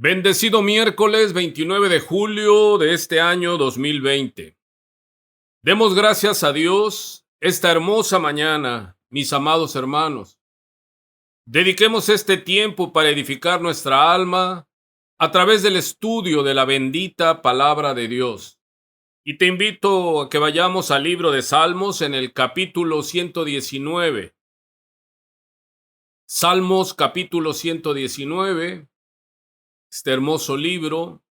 Bendecido miércoles 29 de julio de este año 2020. Demos gracias a Dios esta hermosa mañana, mis amados hermanos. Dediquemos este tiempo para edificar nuestra alma a través del estudio de la bendita palabra de Dios. Y te invito a que vayamos al libro de Salmos en el capítulo 119. Salmos capítulo 119. Este hermoso libro,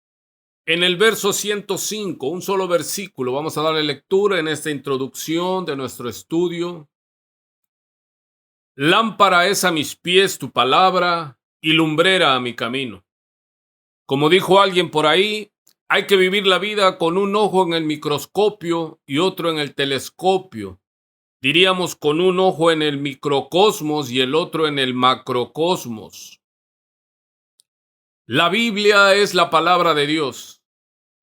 en el verso 105, un solo versículo, vamos a darle lectura en esta introducción de nuestro estudio. Lámpara es a mis pies tu palabra y lumbrera a mi camino. Como dijo alguien por ahí, hay que vivir la vida con un ojo en el microscopio y otro en el telescopio. Diríamos con un ojo en el microcosmos y el otro en el macrocosmos. La Biblia es la palabra de Dios.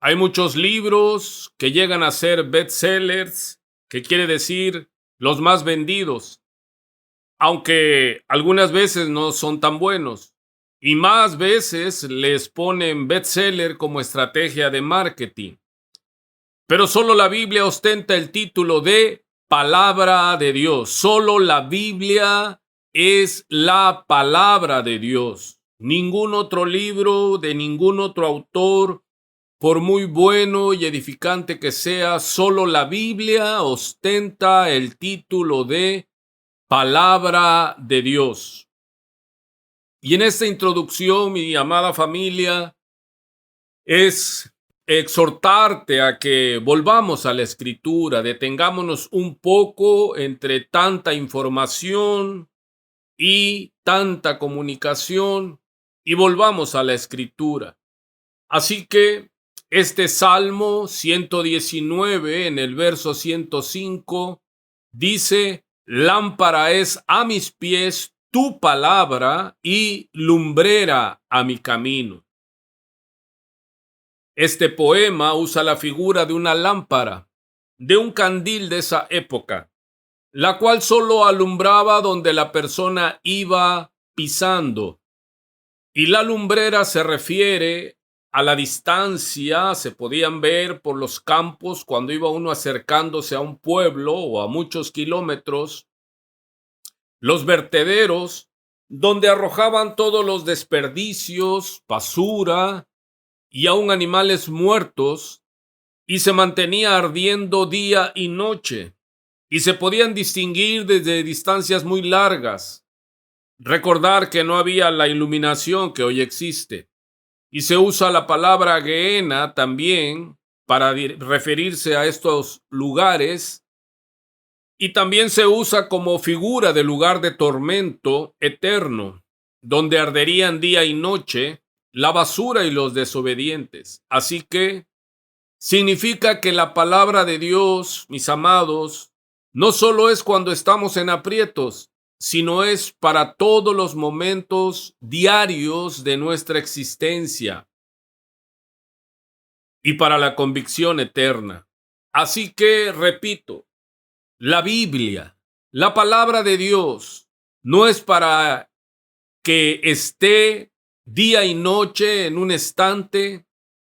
Hay muchos libros que llegan a ser bestsellers, que quiere decir los más vendidos, aunque algunas veces no son tan buenos, y más veces les ponen bestseller como estrategia de marketing. Pero solo la Biblia ostenta el título de palabra de Dios. Solo la Biblia es la palabra de Dios. Ningún otro libro de ningún otro autor, por muy bueno y edificante que sea, solo la Biblia ostenta el título de palabra de Dios. Y en esta introducción, mi amada familia, es exhortarte a que volvamos a la Escritura, detengámonos un poco entre tanta información y tanta comunicación y volvamos a la Escritura. Así que este Salmo 119 en el verso 105 dice: lámpara es a mis pies tu palabra y lumbrera a mi camino. Este poema usa la figura de una lámpara, de un candil de esa época, la cual solo alumbraba donde la persona iba pisando. Y la lumbrera se refiere a la distancia, se podían ver por los campos cuando iba uno acercándose a un pueblo o a muchos kilómetros, los vertederos donde arrojaban todos los desperdicios, basura y aún animales muertos, y se mantenía ardiendo día y noche, y se podían distinguir desde distancias muy largas. Recordar que no había la iluminación que hoy existe. Y se usa la palabra Gehenna también para referirse a estos lugares. Y también se usa como figura de lugar de tormento eterno, donde arderían día y noche la basura y los desobedientes. Así que significa que la palabra de Dios, mis amados, no solo es cuando estamos en aprietos, sino es para todos los momentos diarios de nuestra existencia y para la convicción eterna. Así que, repito, la Biblia, la palabra de Dios, no es para que esté día y noche en un estante,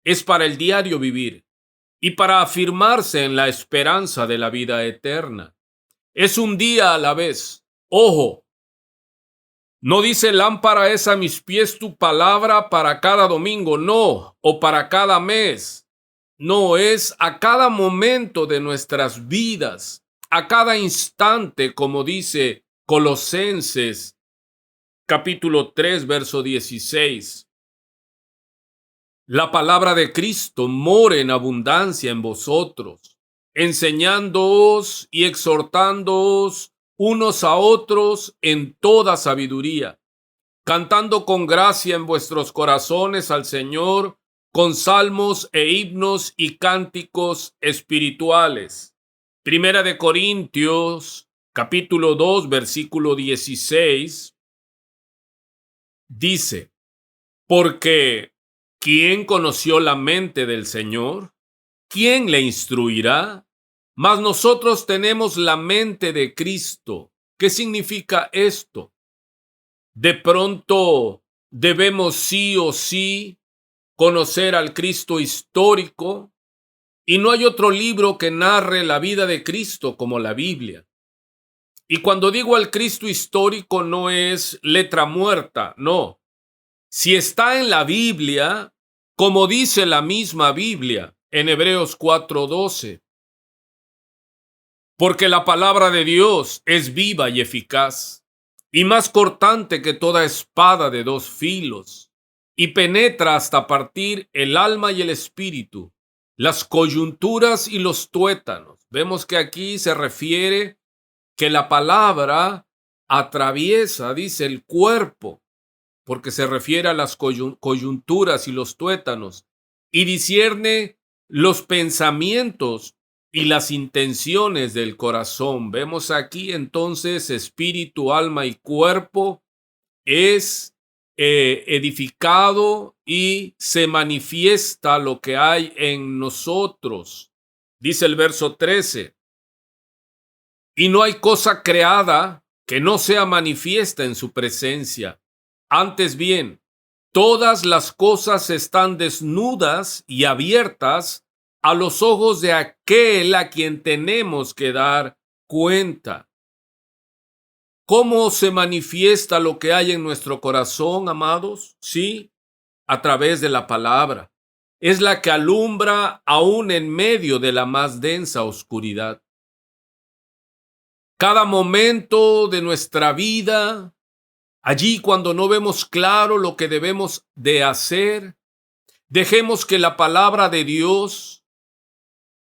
es para el diario vivir y para afirmarse en la esperanza de la vida eterna. Es un día a la vez. Ojo, no dice lámpara es a mis pies tu palabra para cada domingo, no, o para cada mes. No, es a cada momento de nuestras vidas, a cada instante, como dice Colosenses capítulo 3, verso 16. La palabra de Cristo more en abundancia en vosotros, enseñándoos y exhortándoos unos a otros en toda sabiduría, cantando con gracia en vuestros corazones al Señor, con salmos e himnos y cánticos espirituales. Primera de Corintios, capítulo 2, versículo 16, dice: porque ¿quién conoció la mente del Señor? ¿Quién le instruirá? Mas nosotros tenemos la mente de Cristo. ¿Qué significa esto? De pronto debemos sí o sí conocer al Cristo histórico, y no hay otro libro que narre la vida de Cristo como la Biblia. Y cuando digo al Cristo histórico no es letra muerta, no. Si está en la Biblia, como dice la misma Biblia en Hebreos 4:12, porque la palabra de Dios es viva y eficaz, y más cortante que toda espada de dos filos, y penetra hasta partir el alma y el espíritu, las coyunturas y los tuétanos. Vemos que aquí se refiere que la palabra atraviesa, dice, el cuerpo, porque se refiere a las coyunturas y los tuétanos, y discierne los pensamientos y las intenciones del corazón. Vemos aquí entonces espíritu, alma y cuerpo es edificado y se manifiesta lo que hay en nosotros. Dice el verso 13, y no hay cosa creada que no sea manifiesta en su presencia. Antes bien, todas las cosas están desnudas y abiertas a los ojos de aquel a quien tenemos que dar cuenta. ¿Cómo se manifiesta lo que hay en nuestro corazón, amados? Sí, a través de la palabra. Es la que alumbra aún en medio de la más densa oscuridad. Cada momento de nuestra vida, allí cuando no vemos claro lo que debemos de hacer, dejemos que la palabra de Dios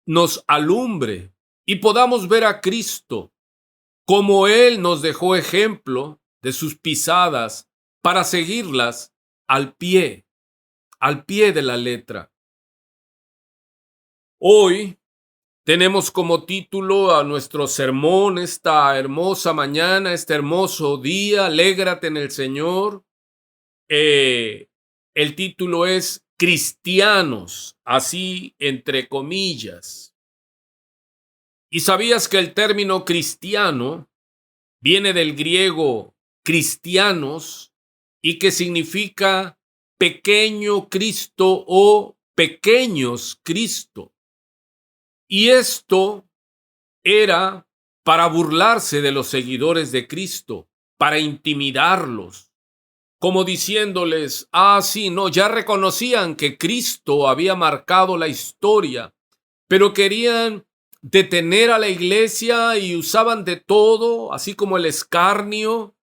nos alumbre y podamos ver a Cristo como Él nos dejó ejemplo de sus pisadas para seguirlas al pie de la letra. Hoy tenemos como título a nuestro sermón esta hermosa mañana, este hermoso día, alégrate en el Señor. El título es Cristianos, así entre comillas. ¿Y sabías que el término cristiano viene del griego cristianos y que significa pequeño Cristo o pequeños Cristo? Y esto era para burlarse de los seguidores de Cristo, para intimidarlos, como diciéndoles, sí, no, ya reconocían que Cristo había marcado la historia, pero querían detener a la iglesia y usaban de todo, así como el escarnio,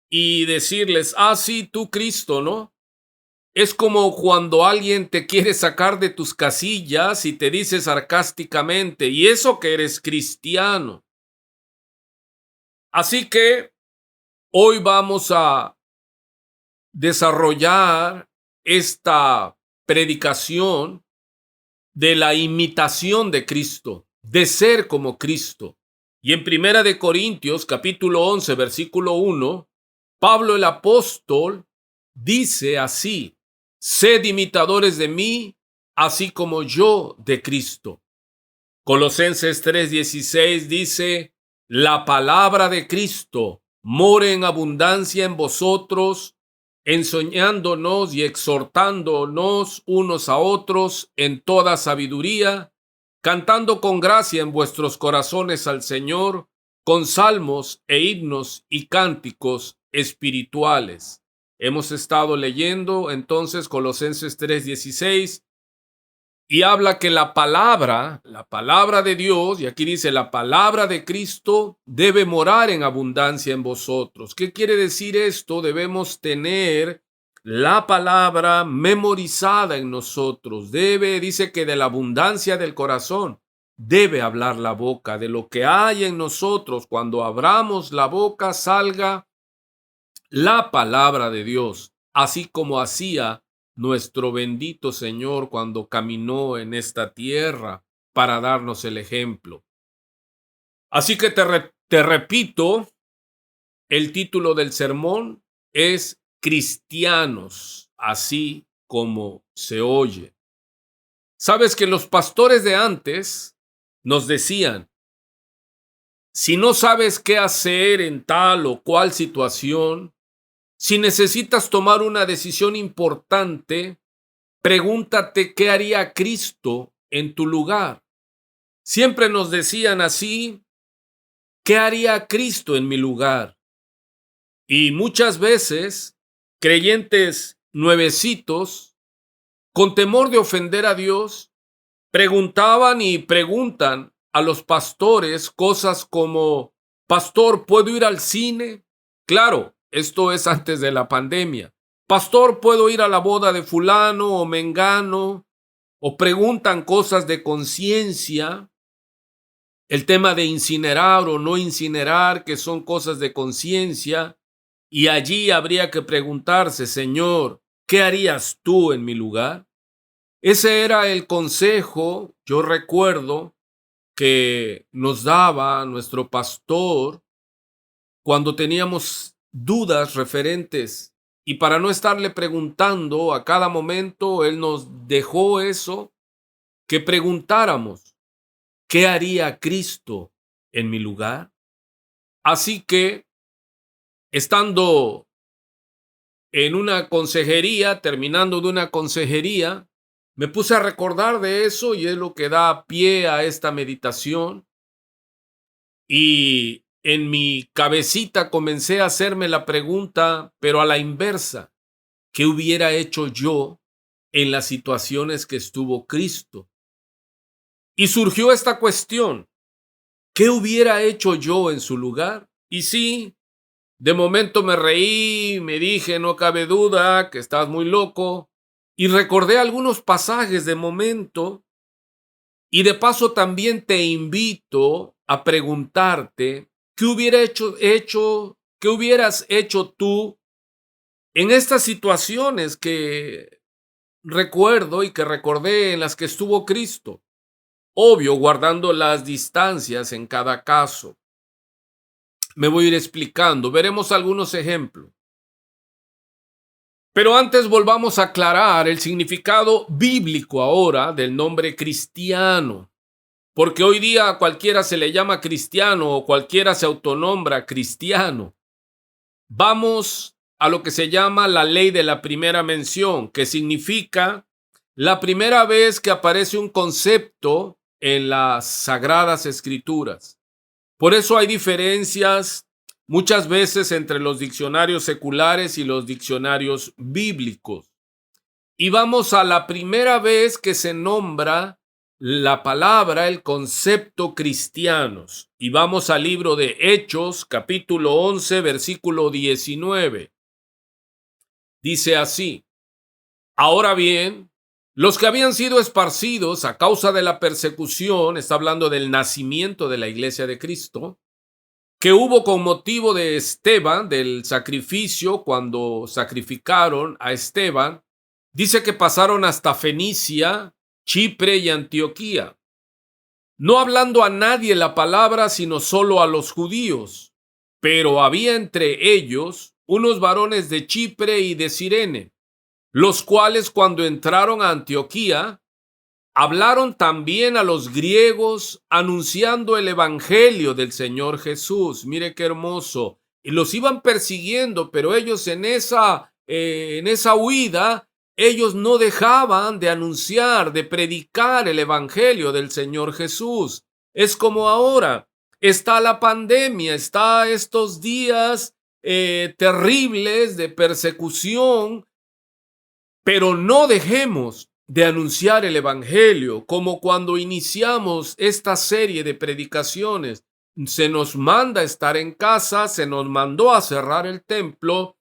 y decirles, sí, tú Cristo, ¿no? Es como cuando alguien te quiere sacar de tus casillas y te dice sarcásticamente, y eso que eres cristiano. Así que hoy vamos a desarrollar esta predicación de la imitación de Cristo, de ser como Cristo. Y en Primera de Corintios, capítulo 11, versículo 1, Pablo el apóstol dice así, sed imitadores de mí, así como yo de Cristo. Colosenses 3:16 dice, la palabra de Cristo more en abundancia en vosotros, enseñándonos y exhortándonos unos a otros en toda sabiduría, cantando con gracia en vuestros corazones al Señor, con salmos e himnos y cánticos espirituales. Hemos estado leyendo entonces Colosenses 3:16 y habla que la palabra de Dios, y aquí dice la palabra de Cristo, debe morar en abundancia en vosotros. ¿Qué quiere decir esto? Debemos tener la palabra memorizada en nosotros. Dice que de la abundancia del corazón debe hablar la boca, de lo que hay en nosotros. Cuando abramos la boca salga la palabra de Dios, así como hacía nuestro bendito Señor cuando caminó en esta tierra para darnos el ejemplo. Así que te repito, el título del sermón es Cristianos, así como se oye. Sabes que los pastores de antes nos decían, si no sabes qué hacer en tal o cual situación, si necesitas tomar una decisión importante, Pregúntate qué haría Cristo en tu lugar. Siempre nos decían así, ¿qué haría Cristo en mi lugar? Y muchas veces, creyentes nuevecitos, con temor de ofender a Dios, preguntaban y preguntan a los pastores cosas como, Pastor, ¿puedo ir al cine? Claro, esto es antes de la pandemia. Pastor, ¿puedo ir a la boda de fulano o mengano? O preguntan cosas de conciencia, el tema de incinerar o no incinerar, que son cosas de conciencia, y allí habría que preguntarse, Señor, ¿qué harías tú en mi lugar? Ese era el consejo, yo recuerdo, que nos daba nuestro pastor cuando teníamos dudas referentes. Y para no estarle preguntando a cada momento, él nos dejó eso, que preguntáramos, ¿qué haría Cristo en mi lugar? Así que, estando en una consejería, terminando de una consejería, me puse a recordar de eso y es lo que da pie a esta meditación. Y en mi cabecita comencé a hacerme la pregunta, pero a la inversa, ¿qué hubiera hecho yo en las situaciones que estuvo Cristo? Y surgió esta cuestión, ¿qué hubiera hecho yo en su lugar? Y sí, de momento me reí, me dije, no cabe duda que estás muy loco, y recordé algunos pasajes de momento, y de paso también te invito a preguntarte, qué hubieras hecho tú en estas situaciones que recuerdo y que recordé en las que estuvo Cristo? Obvio, guardando las distancias en cada caso. Me voy a ir explicando, veremos algunos ejemplos. Pero antes volvamos a aclarar el significado bíblico ahora del nombre cristiano, porque hoy día a cualquiera se le llama cristiano o cualquiera se autonombra cristiano. Vamos a lo que se llama la ley de la primera mención, que significa la primera vez que aparece un concepto en las Sagradas Escrituras. Por eso hay diferencias muchas veces entre los diccionarios seculares y los diccionarios bíblicos. Y vamos a la primera vez que se nombra la palabra, el concepto cristianos. Y vamos al libro de Hechos, capítulo 11, versículo 19. Dice así: Ahora bien, los que habían sido esparcidos a causa de la persecución, está hablando del nacimiento de la iglesia de Cristo, que hubo con motivo de Esteban, del sacrificio, cuando sacrificaron a Esteban, dice que pasaron hasta Fenicia, Chipre y Antioquía, no hablando a nadie la palabra, sino solo a los judíos. Pero había entre ellos unos varones de Chipre y de Cirene, los cuales cuando entraron a Antioquía, hablaron también a los griegos anunciando el evangelio del Señor Jesús. Mire qué hermoso. Y los iban persiguiendo, pero ellos en esa huida, ellos no dejaban de anunciar, de predicar el evangelio del Señor Jesús. Es como ahora, está la pandemia, está estos días terribles de persecución, pero no dejemos de anunciar el evangelio, como cuando iniciamos esta serie de predicaciones. Se nos manda estar en casa, se nos mandó a cerrar el templo,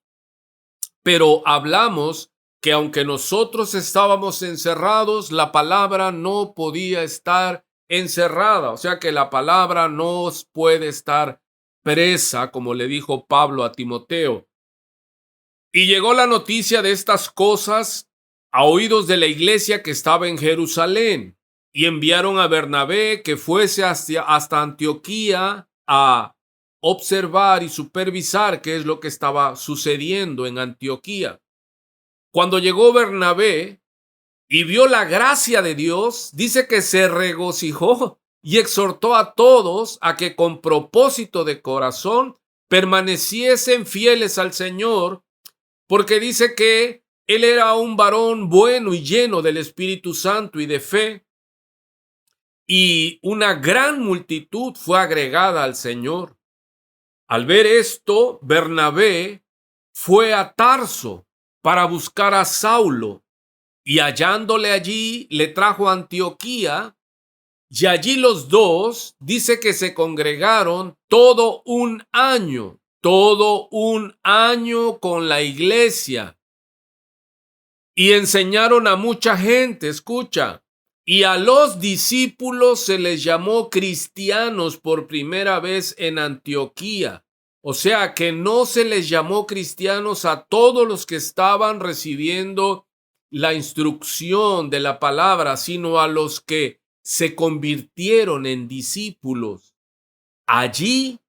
pero hablamos que aunque nosotros estábamos encerrados, la palabra no podía estar encerrada, o sea que la palabra no puede estar presa, como le dijo Pablo a Timoteo. Y llegó la noticia de estas cosas a oídos de la iglesia que estaba en Jerusalén, y enviaron a Bernabé que fuese hasta Antioquía a observar y supervisar qué es lo que estaba sucediendo en Antioquía. Cuando llegó Bernabé y vio la gracia de Dios, dice que se regocijó y exhortó a todos a que con propósito de corazón permaneciesen fieles al Señor, porque dice que Él era un varón bueno y lleno del Espíritu Santo y de fe, y una gran multitud fue agregada al Señor. Al ver esto, Bernabé fue a Tarso para buscar a Saulo, y hallándole allí, le trajo a Antioquía, y allí los dos dice que se congregaron todo un año con la iglesia, y enseñaron a mucha gente, escucha, y a los discípulos se les llamó cristianos por primera vez en Antioquía. O sea que no se les llamó cristianos a todos los que estaban recibiendo la instrucción de la palabra, sino a los que se convirtieron en discípulos. Allí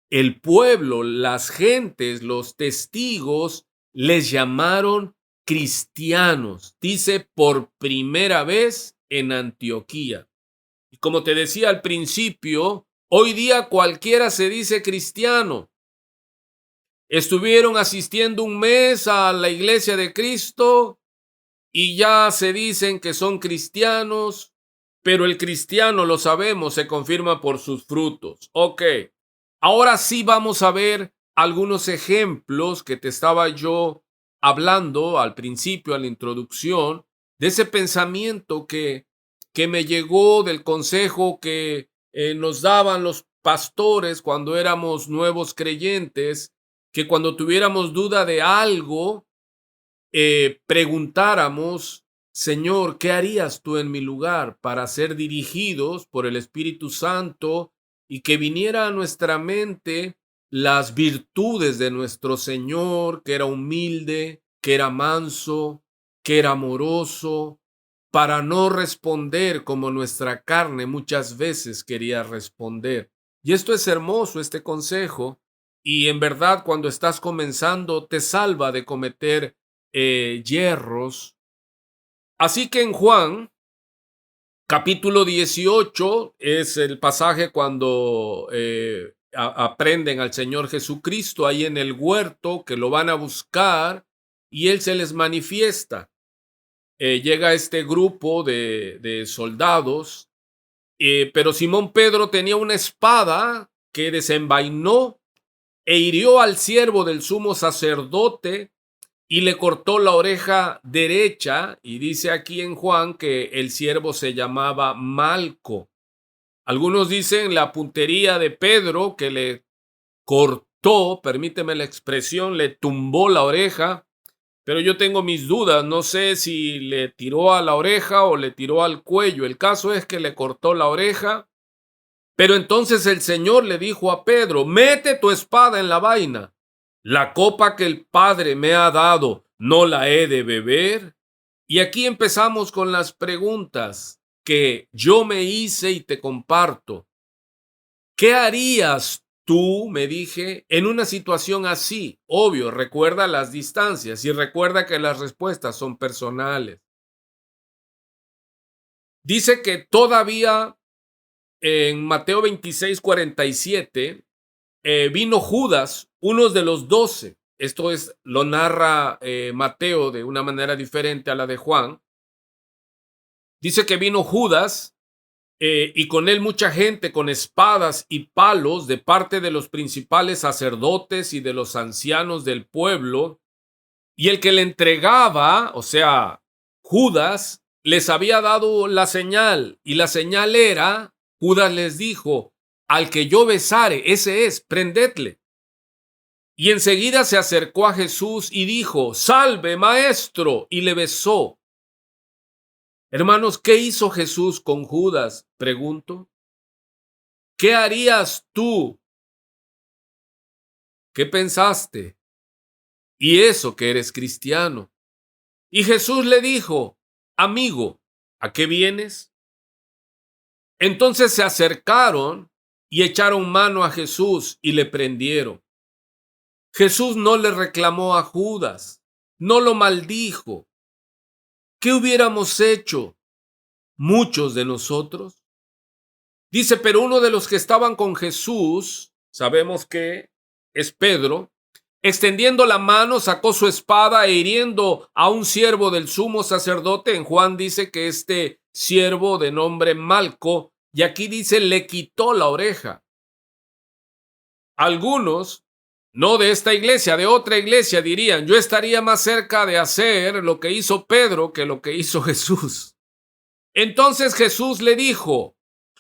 el pueblo, las gentes, los testigos les llamaron cristianos, dice por primera vez en Antioquía. Y como te decía al principio, hoy día cualquiera se dice cristiano. Estuvieron asistiendo un mes a la iglesia de Cristo y ya se dicen que son cristianos, pero el cristiano, lo sabemos, se confirma por sus frutos. Ok, ahora sí vamos a ver algunos ejemplos que te estaba yo hablando al principio, a la introducción, de ese pensamiento que me llegó del consejo que nos daban los pastores cuando éramos nuevos creyentes, que cuando tuviéramos duda de algo, preguntáramos: Señor, ¿qué harías tú en mi lugar? Para ser dirigidos por el Espíritu Santo y que viniera a nuestra mente las virtudes de nuestro Señor, que era humilde, que era manso, que era amoroso, para no responder como nuestra carne muchas veces quería responder. Y esto es hermoso, este consejo, y en verdad cuando estás comenzando te salva de cometer yerros. Así que en Juan, capítulo 18, es el pasaje cuando aprenden al Señor Jesucristo ahí en el huerto, que lo van a buscar y Él se les manifiesta. Llega este grupo de soldados, pero Simón Pedro tenía una espada que desenvainó e hirió al siervo del sumo sacerdote y le cortó la oreja derecha, y dice aquí en Juan que el siervo se llamaba Malco. Algunos dicen la puntería de Pedro, que le cortó, permíteme la expresión, le tumbó la oreja, pero yo tengo mis dudas, no sé si le tiró a la oreja o le tiró al cuello. El caso es que le cortó la oreja, pero entonces el Señor le dijo a Pedro: mete tu espada en la vaina. La copa que el Padre me ha dado, ¿no la he de beber? Y aquí empezamos con las preguntas que yo me hice y te comparto. ¿Qué harías tú, me dije, en una situación así? Obvio, recuerda las distancias y recuerda que las respuestas son personales. Dice que todavía en Mateo 26:47 vino Judas, uno de los 12. Esto es, lo narra Mateo de una manera diferente a la de Juan. Dice que vino Judas y con él mucha gente con espadas y palos de parte de los principales sacerdotes y de los ancianos del pueblo. Y el que le entregaba, o sea, Judas, les había dado la señal. Y la señal era, Judas les dijo: al que yo besare, ese es, prendedle. Y enseguida se acercó a Jesús y dijo: salve, maestro, y le besó. Hermanos, ¿qué hizo Jesús con Judas? Pregunto. ¿Qué harías tú? ¿Qué pensaste? Y eso que eres cristiano. Y Jesús le dijo: amigo, ¿a qué vienes? Entonces se acercaron y echaron mano a Jesús y le prendieron. Jesús no le reclamó a Judas, no lo maldijo. ¿Qué hubiéramos hecho muchos de nosotros? Dice, pero uno de los que estaban con Jesús, sabemos que es Pedro, Extendiendo la mano, sacó su espada e hiriendo a un siervo del sumo sacerdote. En Juan dice que este siervo de nombre Malco, y aquí dice, le quitó la oreja. Algunos, no de esta iglesia, de otra iglesia, dirían, yo estaría más cerca de hacer lo que hizo Pedro que lo que hizo Jesús. Entonces Jesús le dijo,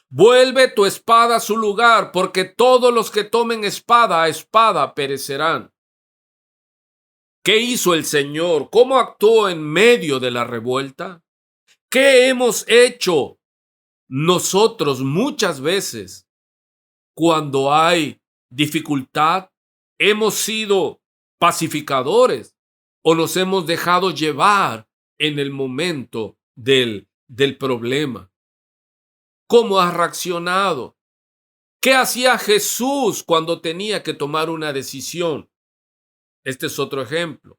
vuelve tu espada a su lugar, porque todos los que tomen espada a espada perecerán. ¿Qué hizo el Señor? ¿Cómo actuó en medio de la revuelta? ¿Qué hemos hecho nosotros muchas veces cuando hay dificultad? ¿Hemos sido pacificadores o nos hemos dejado llevar en el momento del problema? ¿Cómo has reaccionado? ¿Qué hacía Jesús cuando tenía que tomar una decisión? Este es otro ejemplo.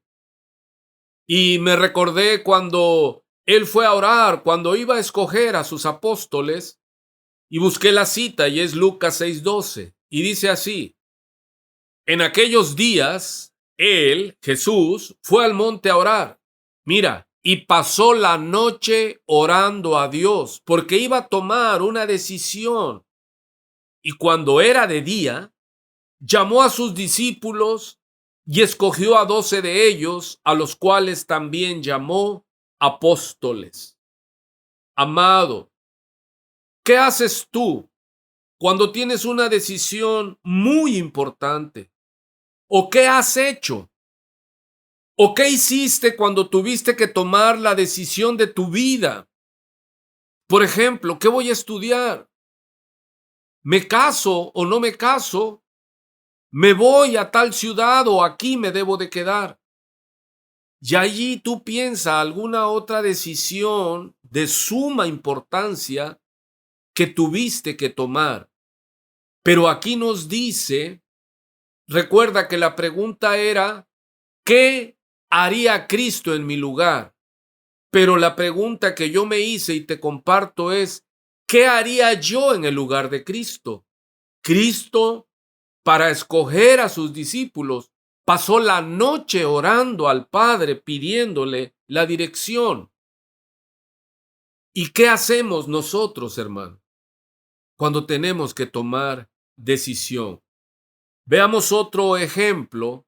Y me recordé cuando él fue a orar, cuando iba a escoger a sus apóstoles, y busqué la cita y es Lucas 6:12. Y dice así, en aquellos días, él, Jesús, fue al monte a orar. Mira, y pasó la noche orando a Dios, porque iba a tomar una decisión. Y cuando era de día, llamó a sus discípulos y escogió a 12 de ellos, a los cuales también llamó apóstoles. Amado, ¿qué haces tú cuando tienes una decisión muy importante? ¿O qué has hecho? ¿O qué hiciste cuando tuviste que tomar la decisión de tu vida? Por ejemplo, ¿qué voy a estudiar? ¿Me caso o no me caso? ¿Me voy a tal ciudad o aquí me debo de quedar? Y allí tú piensas alguna otra decisión de suma importancia que tuviste que tomar. Pero aquí nos dice, recuerda que la pregunta era, ¿qué haría Cristo en mi lugar? Pero la pregunta que yo me hice y te comparto es, ¿qué haría yo en el lugar de Cristo? Cristo, para escoger a sus discípulos, pasó la noche orando al Padre pidiéndole la dirección. ¿Y qué hacemos nosotros, hermano, cuando tenemos que tomar decisión? Veamos otro ejemplo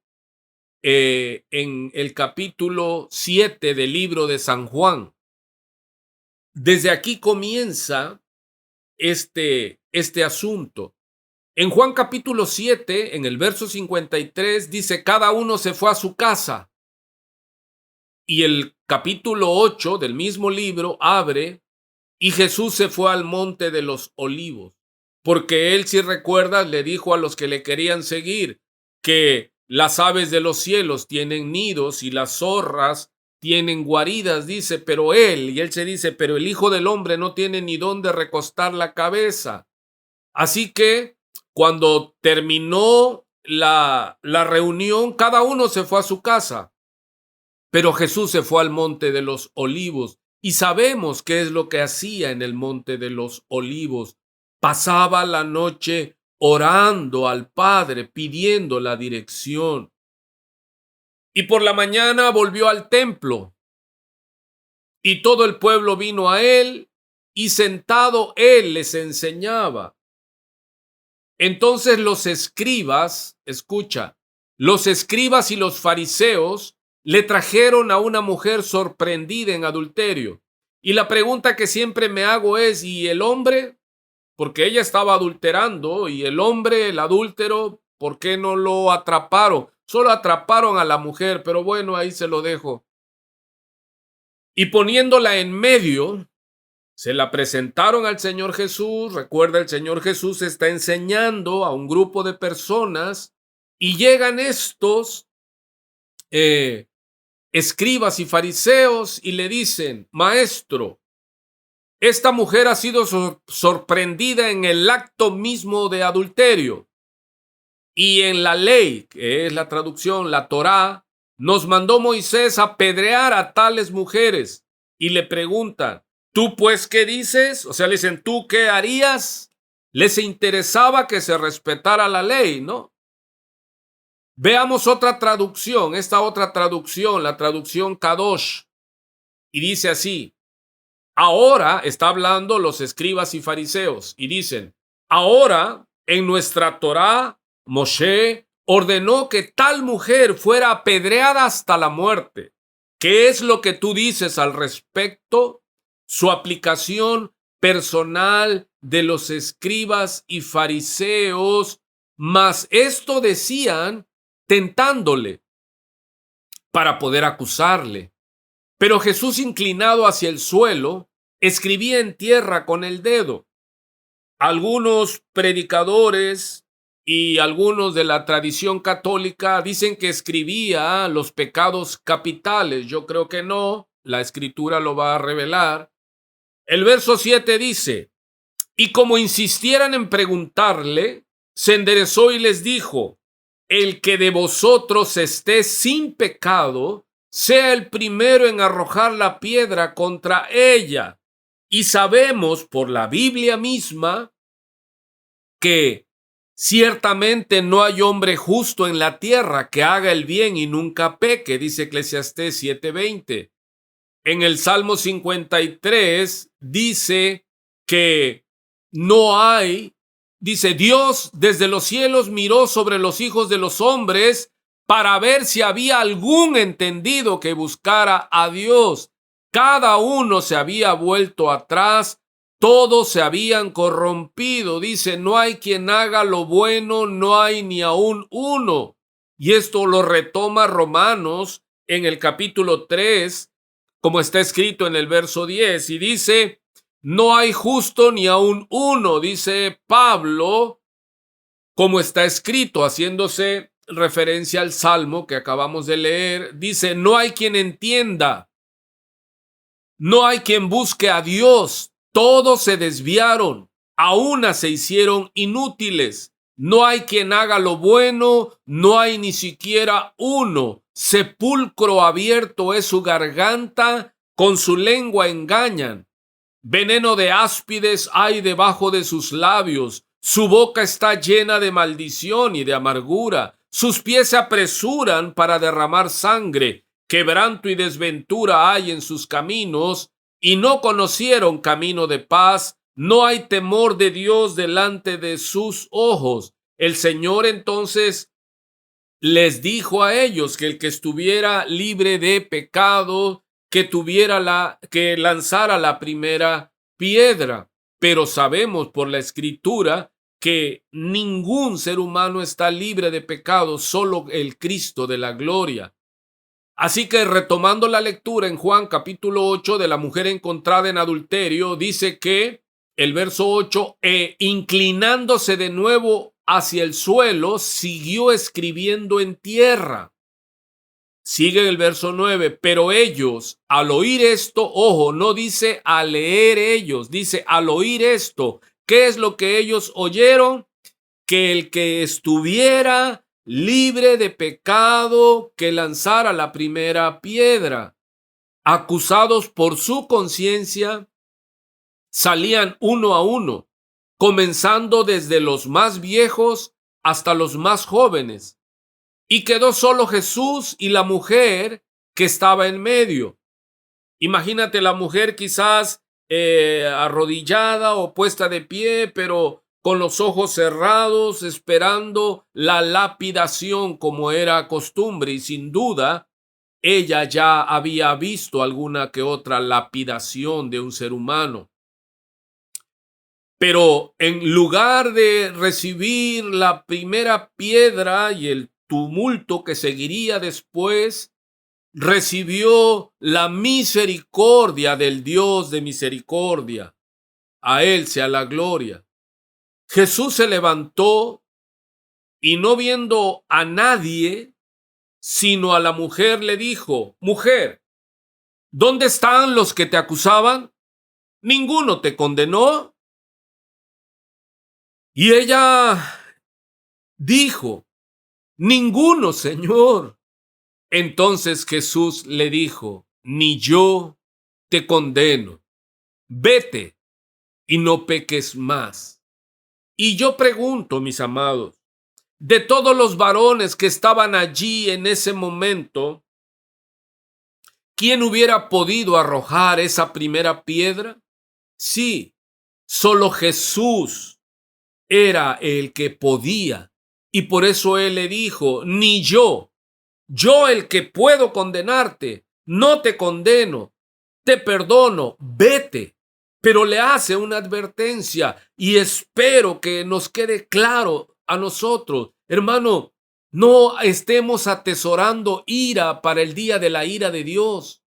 en el capítulo 7 del libro de San Juan. Desde aquí comienza este asunto. En Juan capítulo 7, en el verso 53, dice, cada uno se fue a su casa. Y el capítulo 8 del mismo libro abre, y Jesús se fue al monte de los olivos. Porque él, si recuerdas, le dijo a los que le querían seguir que las aves de los cielos tienen nidos y las zorras tienen guaridas, dice, pero él se dice, pero el Hijo del Hombre no tiene ni dónde recostar la cabeza. Así que cuando terminó la reunión, cada uno se fue a su casa, pero Jesús se fue al monte de los olivos y sabemos qué es lo que hacía en el monte de los olivos. Pasaba la noche orando al Padre, pidiendo la dirección. Y por la mañana volvió al templo y todo el pueblo vino a él y sentado él les enseñaba. Entonces los escribas, escucha, los escribas y los fariseos le trajeron a una mujer sorprendida en adulterio. Y la pregunta que siempre me hago es, ¿y el hombre? Porque ella estaba adulterando y el hombre, el adúltero, ¿por qué no lo atraparon? Solo atraparon a la mujer, pero bueno, ahí se lo dejo. Y poniéndola en medio, se la presentaron al Señor Jesús. Recuerda, el Señor Jesús está enseñando a un grupo de personas y llegan estos escribas y fariseos y le dicen, maestro, esta mujer ha sido sorprendida en el acto mismo de adulterio. Y en la ley, que es la traducción, la Torá, nos mandó Moisés a apedrear a tales mujeres. Y le preguntan, ¿tú pues qué dices? O sea, le dicen, ¿tú qué harías? Les interesaba que se respetara la ley, ¿no? Veamos otra traducción, esta otra traducción, la traducción Kadosh, y dice así: ahora está hablando los escribas y fariseos, y dicen: ahora en nuestra Torá, Moshe ordenó que tal mujer fuera apedreada hasta la muerte. ¿Qué es lo que tú dices al respecto? Su aplicación personal de los escribas y fariseos, mas esto decían tentándole para poder acusarle. Pero Jesús, inclinado hacia el suelo, escribía en tierra con el dedo. Algunos predicadores y algunos de la tradición católica dicen que escribía los pecados capitales. Yo creo que no, la escritura lo va a revelar. El verso 7 dice: y como insistieran en preguntarle, se enderezó y les dijo: el que de vosotros esté sin pecado, sea el primero en arrojar la piedra contra ella. Y sabemos por la Biblia misma que ciertamente no hay hombre justo en la tierra que haga el bien y nunca peque, dice Eclesiastés 7:20. En el Salmo 53 dice que no hay, dice: Dios desde los cielos miró sobre los hijos de los hombres para ver si había algún entendido que buscara a Dios. Cada uno se había vuelto atrás, todos se habían corrompido. Dice: no hay quien haga lo bueno, no hay ni aún uno. Y esto lo retoma Romanos en el capítulo 3, como está escrito en el verso 10, y dice: no hay justo ni aún uno, dice Pablo, como está escrito, haciéndose referencia al salmo que acabamos de leer. Dice: no hay quien entienda, no hay quien busque a Dios, todos se desviaron, a una se hicieron inútiles. No hay quien haga lo bueno, no hay ni siquiera uno. Sepulcro abierto es su garganta, con su lengua engañan. Veneno de áspides hay debajo de sus labios. Su boca está llena de maldición y de amargura. Sus pies se apresuran para derramar sangre. Quebranto y desventura hay en sus caminos, y no conocieron camino de paz. No hay temor de Dios delante de sus ojos. El Señor entonces les dijo a ellos que el que estuviera libre de pecado, que lanzara la primera piedra. Pero sabemos por la Escritura que ningún ser humano está libre de pecado, solo el Cristo de la gloria. Así que, retomando la lectura en Juan capítulo 8 de la mujer encontrada en adulterio, dice que el verso 8, inclinándose de nuevo hacia el suelo, siguió escribiendo en tierra. Sigue el verso 9, pero ellos, al oír esto, ojo, no dice al leer ellos, dice al oír esto. ¿Qué es lo que ellos oyeron? Que el que estuviera libre de pecado, que lanzara la primera piedra. Acusados por su conciencia, salían uno a uno, comenzando desde los más viejos hasta los más jóvenes. Y quedó solo Jesús y la mujer que estaba en medio. Imagínate la mujer quizás arrodillada o puesta de pie, pero con los ojos cerrados, esperando la lapidación como era costumbre, y sin duda ella ya había visto alguna que otra lapidación de un ser humano. Pero en lugar de recibir la primera piedra y el tumulto que seguiría después, recibió la misericordia del Dios de misericordia. A él sea la gloria. Jesús se levantó y, no viendo a nadie, sino a la mujer, le dijo: mujer, ¿dónde están los que te acusaban? ¿Ninguno te condenó? Y ella dijo: ninguno, Señor. Entonces Jesús le dijo: ni yo te condeno. Vete y no peques más. Y yo pregunto, mis amados, De todos los varones que estaban allí en ese momento, ¿quién hubiera podido arrojar esa primera piedra? Sí, solo Jesús era el que podía. Y por eso él le dijo, ni yo el que puedo condenarte, no te condeno, te perdono, vete. Pero le hace una advertencia y espero que nos quede claro a nosotros, hermano, no estemos atesorando ira para el día de la ira de Dios.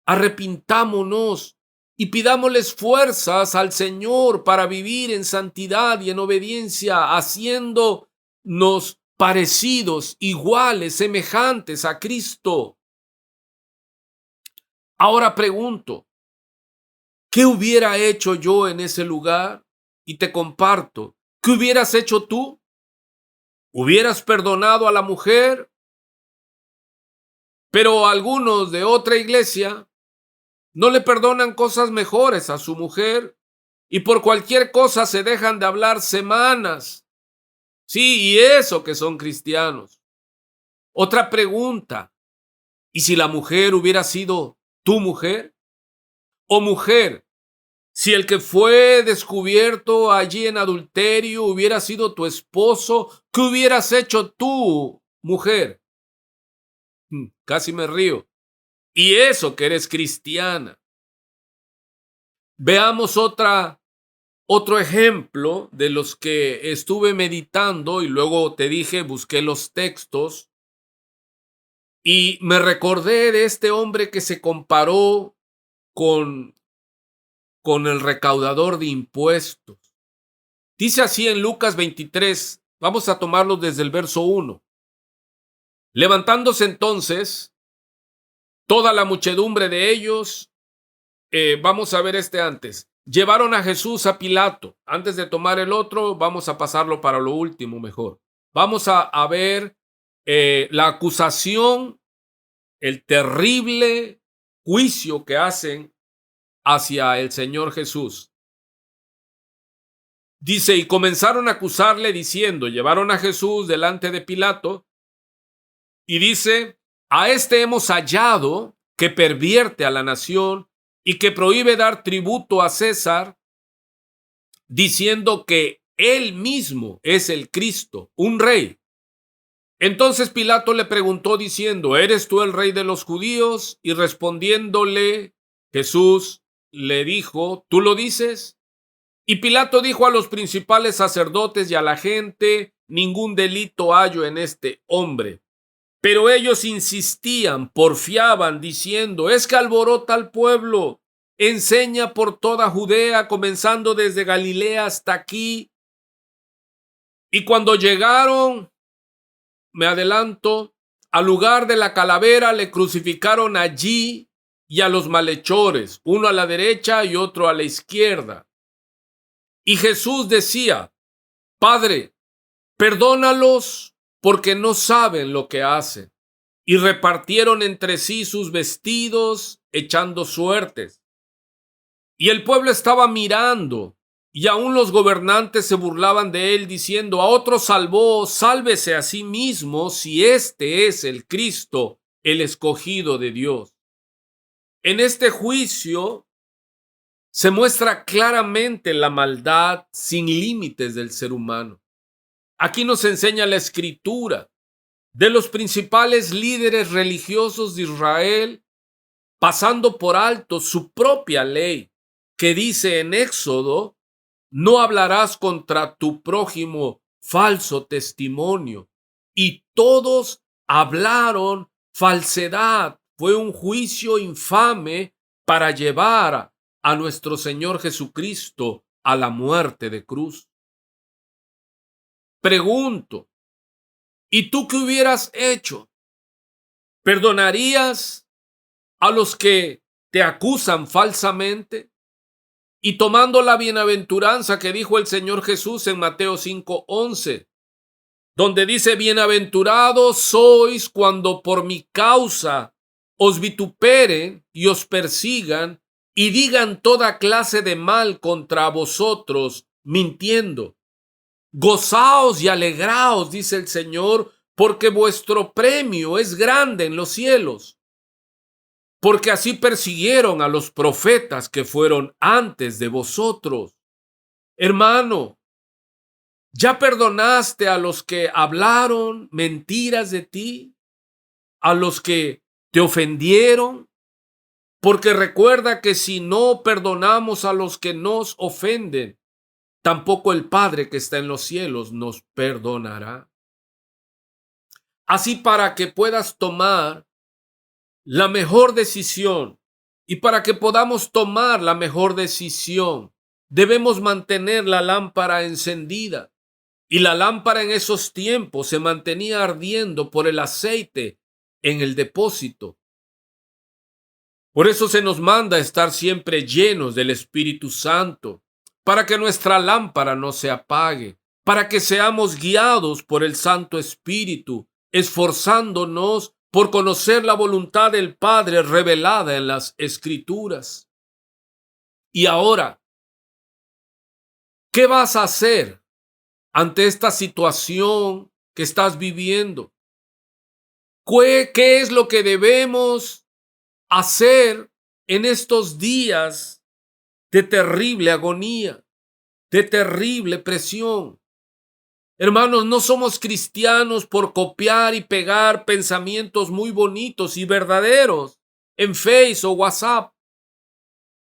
Arrepintámonos y pidámosles fuerzas al Señor para vivir en santidad y en obediencia, haciéndonos parecidos, iguales, semejantes a Cristo. Ahora pregunto, ¿qué hubiera hecho yo en ese lugar? Y te comparto, ¿qué hubieras hecho tú? ¿Hubieras perdonado a la mujer? Pero algunos de otra iglesia no le perdonan cosas mejores a su mujer y por cualquier cosa se dejan de hablar semanas. Sí, y eso que son cristianos. Otra pregunta, ¿y si la mujer hubiera sido tu mujer? O mujer, si el que fue descubierto allí en adulterio hubiera sido tu esposo, ¿qué hubieras hecho tú, mujer? Casi me río. Y eso que eres cristiana. Veamos otro ejemplo de los que estuve meditando y luego te dije, busqué los textos y me recordé de este hombre que se comparó con, con el recaudador de impuestos. Dice así en Lucas 23, vamos a tomarlo desde el verso 1. Levantándose entonces toda la muchedumbre de ellos, vamos a ver este antes. Llevaron a Jesús a Pilato. Antes de tomar el otro, vamos a pasarlo para lo último mejor. Vamos a ver la acusación, el terrible juicio que hacen hacia el Señor Jesús. Dice, y comenzaron a acusarle diciendo, llevaron a Jesús delante de Pilato y dice, a este hemos hallado que pervierte a la nación y que prohíbe dar tributo a César, diciendo que él mismo es el Cristo, un rey. Entonces Pilato le preguntó diciendo, ¿eres tú el rey de los judíos? Y respondiéndole, Jesús le dijo, ¿tú lo dices? Y Pilato dijo a los principales sacerdotes y a la gente, ningún delito hallo en este hombre. Pero ellos insistían, porfiaban, diciendo, es que alborota al pueblo, enseña por toda Judea, comenzando desde Galilea hasta aquí. Y cuando llegaron, me adelanto, al lugar de la calavera, le crucificaron allí y a los malhechores, uno a la derecha y otro a la izquierda. Y Jesús decía, Padre, perdónalos porque no saben lo que hacen. Y repartieron entre sí sus vestidos, echando suertes. Y el pueblo estaba mirando, y aún los gobernantes se burlaban de él, diciendo, a otro salvó, sálvese a sí mismo, si este es el Cristo, el escogido de Dios. En este juicio se muestra claramente la maldad sin límites del ser humano. Aquí nos enseña la Escritura de los principales líderes religiosos de Israel, pasando por alto su propia ley, que dice en Éxodo, no hablarás contra tu prójimo falso testimonio. Y todos hablaron falsedad. Fue un juicio infame para llevar a nuestro Señor Jesucristo a la muerte de cruz. Pregunto, ¿y tú qué hubieras hecho? ¿Perdonarías a los que te acusan falsamente? Y tomando la bienaventuranza que dijo el Señor Jesús en Mateo 5:11, donde dice, bienaventurados sois cuando por mi causa os vituperen y os persigan y digan toda clase de mal contra vosotros, mintiendo. Gozaos y alegraos, dice el Señor, porque vuestro premio es grande en los cielos. Porque así persiguieron a los profetas que fueron antes de vosotros. Hermano, ¿ya perdonaste a los que hablaron mentiras de ti? ¿A los que te ofendieron? Porque recuerda que si no perdonamos a los que nos ofenden, tampoco el Padre que está en los cielos nos perdonará. Así, para que puedas tomar la mejor decisión y para que podamos tomar la mejor decisión, debemos mantener la lámpara encendida. Y la lámpara en esos tiempos se mantenía ardiendo por el aceite en el depósito. Por eso se nos manda estar siempre llenos del Espíritu Santo, para que nuestra lámpara no se apague, para que seamos guiados por el Santo Espíritu, esforzándonos por conocer la voluntad del Padre revelada en las Escrituras. Y ahora, ¿qué vas a hacer ante esta situación que estás viviendo? ¿Qué es lo que debemos hacer en estos días de terrible agonía, de terrible presión? Hermanos, no somos cristianos por copiar y pegar pensamientos muy bonitos y verdaderos en Face o WhatsApp.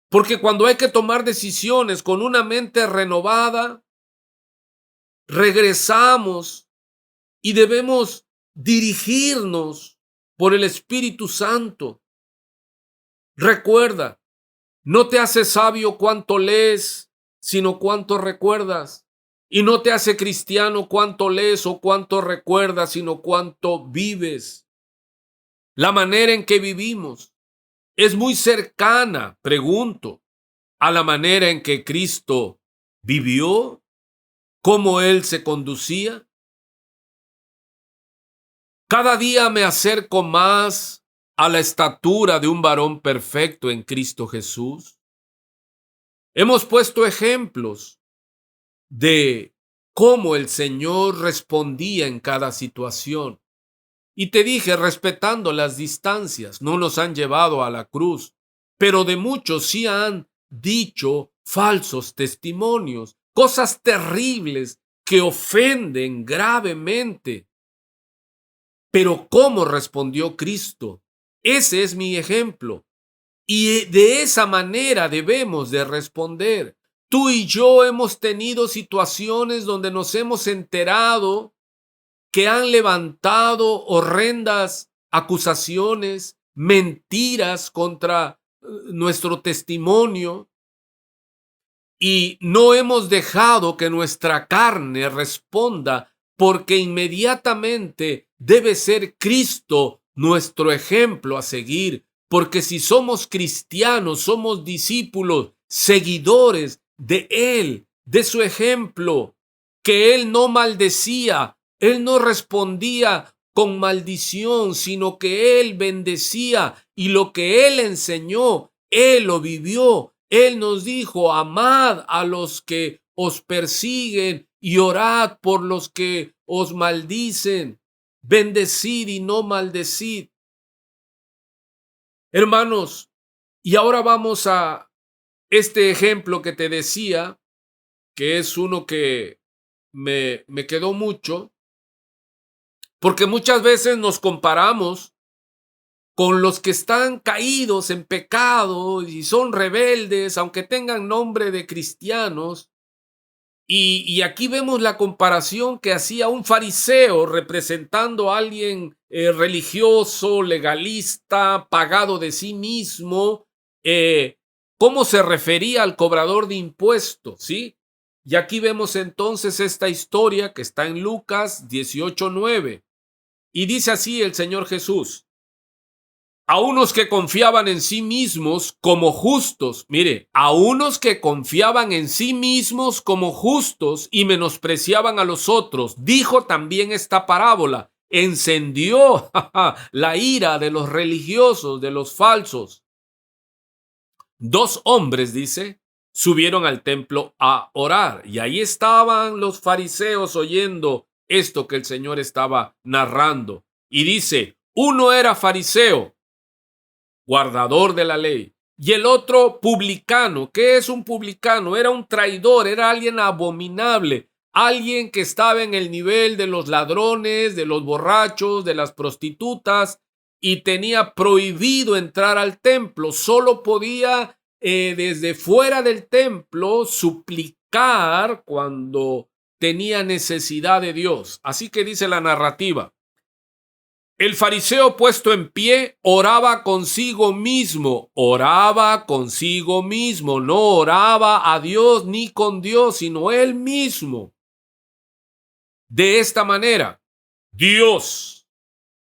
Porque cuando hay que tomar decisiones con una mente renovada, regresamos y debemos dirigirnos por el Espíritu Santo. Recuerda, no te hace sabio cuánto lees, sino cuánto recuerdas. Y no te hace cristiano cuánto lees o cuánto recuerdas, sino cuánto vives. La manera en que vivimos es muy cercana, pregunto, a la manera en que Cristo vivió, cómo Él se conducía. Cada día me acerco más a la estatura de un varón perfecto en Cristo Jesús. Hemos puesto ejemplos de cómo el Señor respondía en cada situación. Y te dije, respetando las distancias, no nos han llevado a la cruz, pero de muchos sí han dicho falsos testimonios, cosas terribles que ofenden gravemente. Pero ¿cómo respondió Cristo? Ese es mi ejemplo. Y de esa manera debemos de responder. Tú y yo hemos tenido situaciones donde nos hemos enterado que han levantado horrendas acusaciones, mentiras contra nuestro testimonio, y no hemos dejado que nuestra carne responda, porque inmediatamente debe ser Cristo nuestro ejemplo a seguir, porque si somos cristianos, somos discípulos, seguidores de Él, de su ejemplo, que Él no maldecía, Él no respondía con maldición, sino que Él bendecía, y lo que Él enseñó, Él lo vivió. Él nos dijo: amad a los que os persiguen y orad por los que os maldicen, bendecid y no maldecid. Hermanos, y ahora vamos a este ejemplo que te decía, que es uno que me quedó mucho, porque muchas veces nos comparamos con los que están caídos en pecado y son rebeldes, aunque tengan nombre de cristianos. Y aquí vemos la comparación que hacía un fariseo representando a alguien religioso, legalista, pagado de sí mismo, cómo se refería al cobrador de impuestos, ¿sí? Y aquí vemos entonces esta historia que está en Lucas 18:9. Y dice así el Señor Jesús: a unos que confiaban en sí mismos como justos, mire, a unos que confiaban en sí mismos como justos y menospreciaban a los otros, dijo también esta parábola, encendió la ira de los religiosos, de los falsos. Dos hombres, dice, subieron al templo a orar. Y ahí estaban los fariseos oyendo esto que el Señor estaba narrando. Y dice, uno era fariseo, guardador de la ley, y el otro publicano. ¿Qué es un publicano? Era un traidor, era alguien abominable, alguien que estaba en el nivel de los ladrones, de los borrachos, de las prostitutas, y tenía prohibido entrar al templo. Solo podía desde fuera del templo suplicar cuando tenía necesidad de Dios. Así que dice la narrativa. El fariseo puesto en pie oraba consigo mismo, no oraba a Dios ni con Dios, sino él mismo. De esta manera, Dios,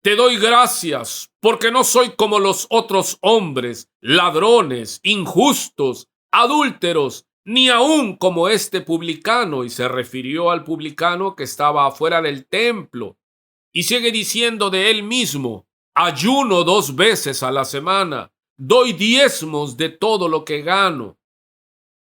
te doy gracias porque no soy como los otros hombres, ladrones, injustos, adúlteros, ni aún como este publicano. Y se refirió al publicano que estaba afuera del templo. Y sigue diciendo de él mismo, ayuno 2 veces a la semana, doy diezmos de todo lo que gano.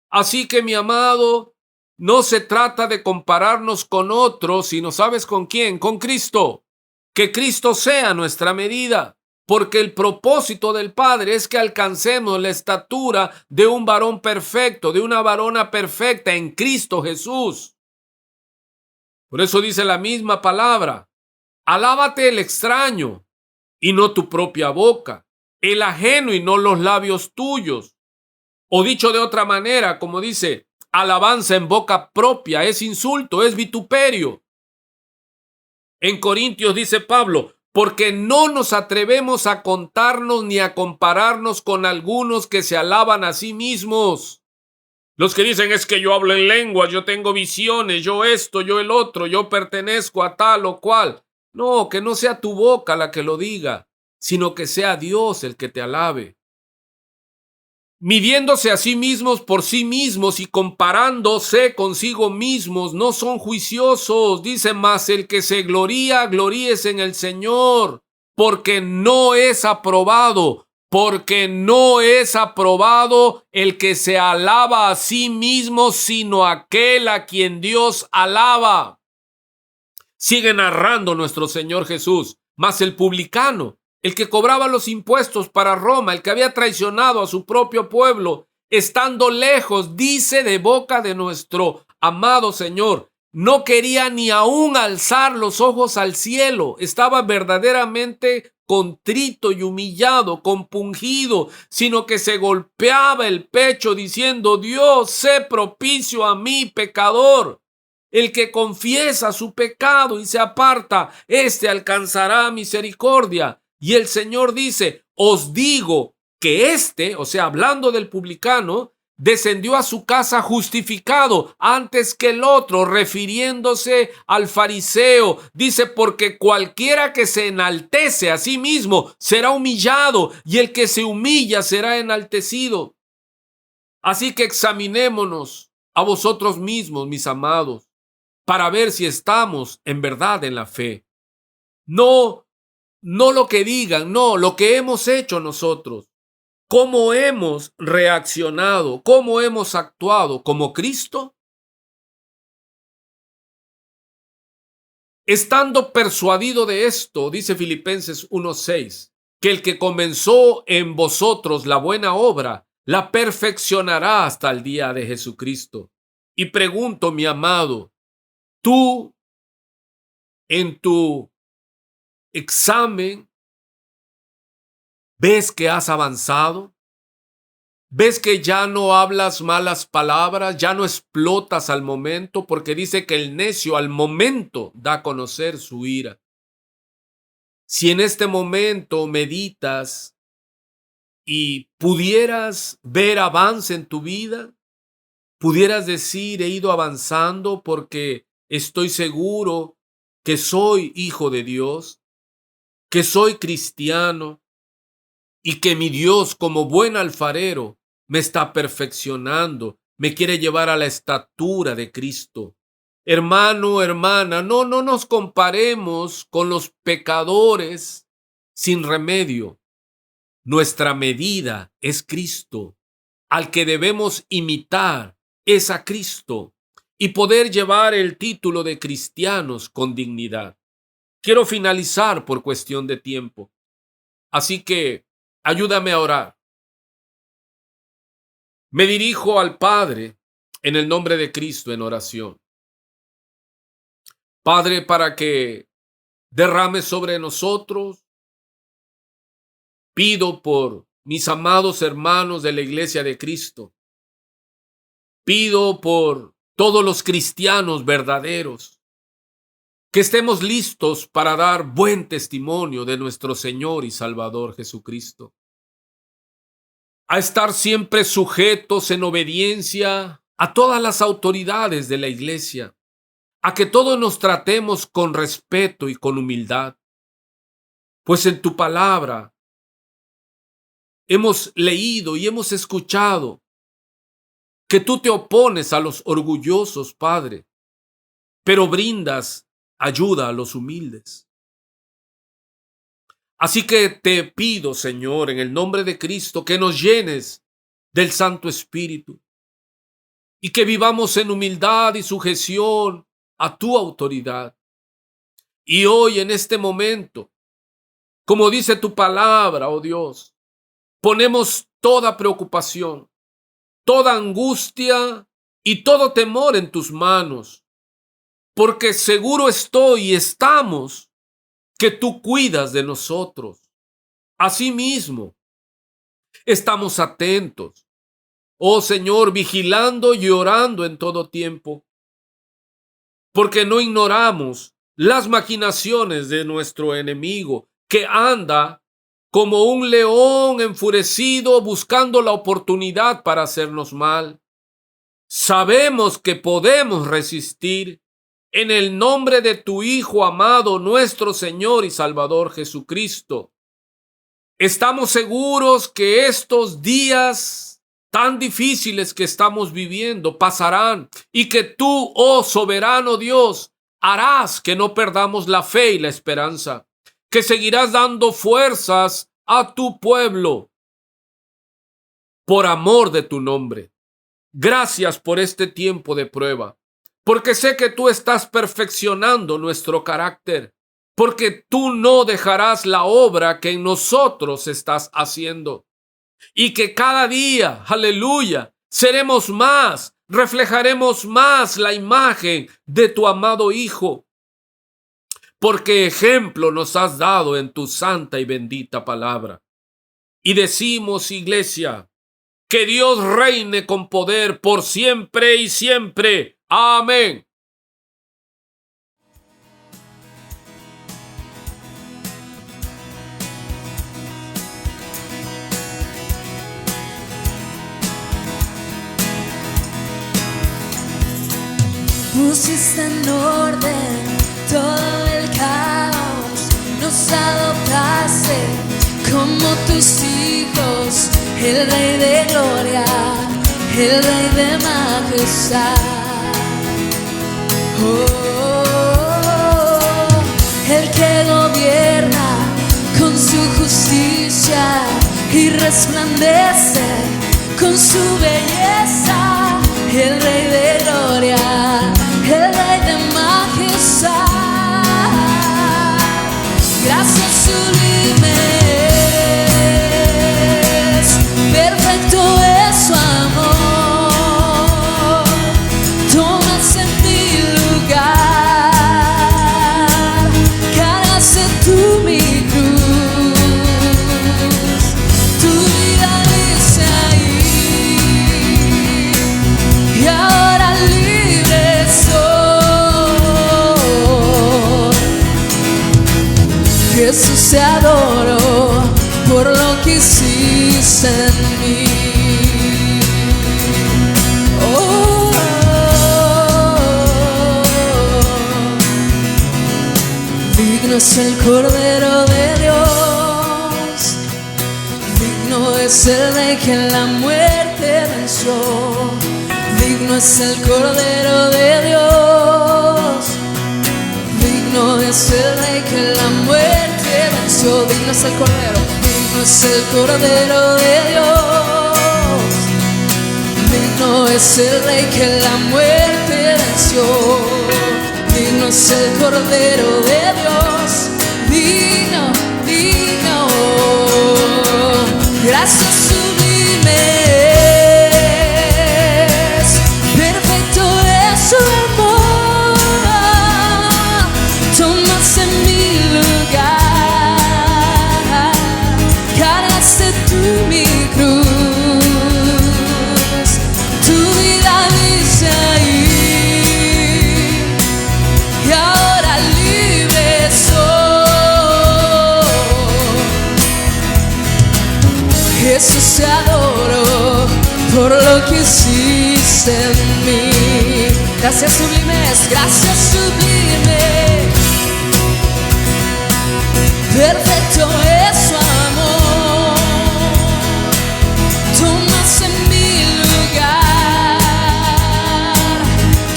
Así que, mi amado, no se trata de compararnos con otros, sino ¿sabes con quién? Con Cristo. Que Cristo sea nuestra medida, porque el propósito del Padre es que alcancemos la estatura de un varón perfecto, de una varona perfecta en Cristo Jesús. Por eso dice la misma palabra. Alábate el extraño y no tu propia boca, el ajeno y no los labios tuyos. O dicho de otra manera, como dice, alabanza en boca propia es insulto, es vituperio. En Corintios dice Pablo, porque no nos atrevemos a contarnos ni a compararnos con algunos que se alaban a sí mismos. Los que dicen es que yo hablo en lenguas, yo tengo visiones, yo esto, yo el otro, yo pertenezco a tal o cual. No, que no sea tu boca la que lo diga, sino que sea Dios el que te alabe. Midiéndose a sí mismos por sí mismos y comparándose consigo mismos, no son juiciosos. Dice más, el que se gloría, gloríese en el Señor, porque no es aprobado el que se alaba a sí mismo, sino aquel a quien Dios alaba. Sigue narrando nuestro Señor Jesús, mas el publicano, el que cobraba los impuestos para Roma, el que había traicionado a su propio pueblo, estando lejos, dice de boca de nuestro amado Señor, no quería ni aún alzar los ojos al cielo, estaba verdaderamente contrito y humillado, compungido, sino que se golpeaba el pecho diciendo, Dios, sé propicio a mí, pecador. El que confiesa su pecado y se aparta, éste alcanzará misericordia. Y el Señor dice, os digo que éste, o sea, hablando del publicano, descendió a su casa justificado antes que el otro, refiriéndose al fariseo. Dice, porque cualquiera que se enaltece a sí mismo será humillado, y el que se humilla será enaltecido. Así que examinémonos a vosotros mismos, mis amados, para ver si estamos en verdad en la fe. No lo que digan, no, lo que hemos hecho nosotros. ¿Cómo hemos reaccionado? ¿Cómo hemos actuado? ¿Como Cristo? Estando persuadido de esto, dice Filipenses 1:6, que el que comenzó en vosotros la buena obra, la perfeccionará hasta el día de Jesucristo. Y pregunto, mi amado, tú en tu examen, ¿ves que has avanzado? ¿Ves que ya no hablas malas palabras? ¿Ya no explotas al momento? Porque dice que el necio al momento da a conocer su ira. Si en este momento meditas y pudieras ver avance en tu vida, pudieras decir, he ido avanzando porque estoy seguro que soy hijo de Dios, que soy cristiano, y que mi Dios, como buen alfarero, me está perfeccionando, me quiere llevar a la estatura de Cristo. Hermano, hermana, no nos comparemos con los pecadores sin remedio. Nuestra medida es Cristo. al que debemos imitar es a Cristo y poder llevar el título de cristianos con dignidad. Quiero finalizar por cuestión de tiempo, así que ayúdame a orar. Me dirijo al Padre en el nombre de Cristo en oración. Padre, para que derrame sobre nosotros, pido por mis amados hermanos de la Iglesia de Cristo. Pido por todos los cristianos verdaderos, que estemos listos para dar buen testimonio de nuestro Señor y Salvador Jesucristo. A estar siempre sujetos en obediencia a todas las autoridades de la Iglesia, a que todos nos tratemos con respeto y con humildad, pues en tu palabra hemos leído y hemos escuchado que tú te opones a los orgullosos, Padre, pero brindas ayuda a los humildes. Así que te pido, Señor, en el nombre de Cristo, que nos llenes del Santo Espíritu y que vivamos en humildad y sujeción a tu autoridad. Y hoy, en este momento, como dice tu palabra, oh Dios, ponemos toda preocupación, toda angustia y todo temor en tus manos, porque seguro estoy y estamos que tú cuidas de nosotros. Asimismo, estamos atentos, oh Señor, vigilando y orando en todo tiempo, porque no ignoramos las maquinaciones de nuestro enemigo, que anda como un león enfurecido buscando la oportunidad para hacernos mal. Sabemos que podemos resistir en el nombre de tu Hijo amado, nuestro Señor y Salvador Jesucristo. Estamos seguros que estos días tan difíciles que estamos viviendo pasarán y que tú, oh soberano Dios, harás que no perdamos la fe y la esperanza, que seguirás dando fuerzas a tu pueblo por amor de tu nombre. Gracias por este tiempo de prueba, porque sé que tú estás perfeccionando nuestro carácter, porque tú no dejarás la obra que en nosotros estás haciendo, y que cada día, aleluya, seremos más, reflejaremos más la imagen de tu amado Hijo, porque ejemplo nos has dado en tu santa y bendita palabra. Y decimos, Iglesia, que Dios reine con poder por siempre y siempre. Amén. Pusiste en orden todo el caos, nos adoptaste como tus hijos, el Rey de gloria, el Rey de majestad. El que gobierna con su justicia y resplandece con su belleza, el Rey de gloria, el Rey de majestad. Gracias sublimes, perfecto es su amor. Tomas en ti lugar, cargaste tú mi cruz, tu vida dice ahí, y ahora libre soy. Jesús, te adoro por lo que hiciste en mí. Digno es el Cordero de Dios, digno es el Rey que la muerte venció. Digno es el Cordero de Dios, digno es el Rey que la muerte venció. Digno es el Cordero, digno es el Cordero de Dios, es el Rey que la muerte venció. Digno es el Cordero de Dios. Digno, digno. Gracias sublimes. Perfecto es su amor. Tomaste mi lugar. Cargaste tú mi cruz. Tu vida dice ahí. Y ahora libre soy. Jesús, te adoro por lo que hiciste en mí. Gracias sublimes, gracias sublimes. Perfecto es su amor. Tomaste mi lugar.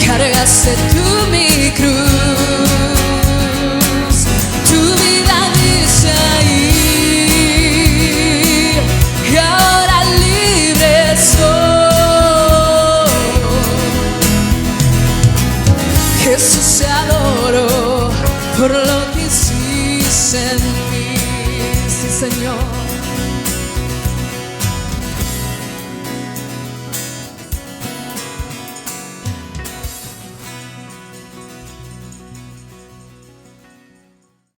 Cargaste tú mi cruz. Tu vida dice ahí. Y ahora libre soy. Jesús, te adoro por lo que hiciste en mí. Sí, Señor.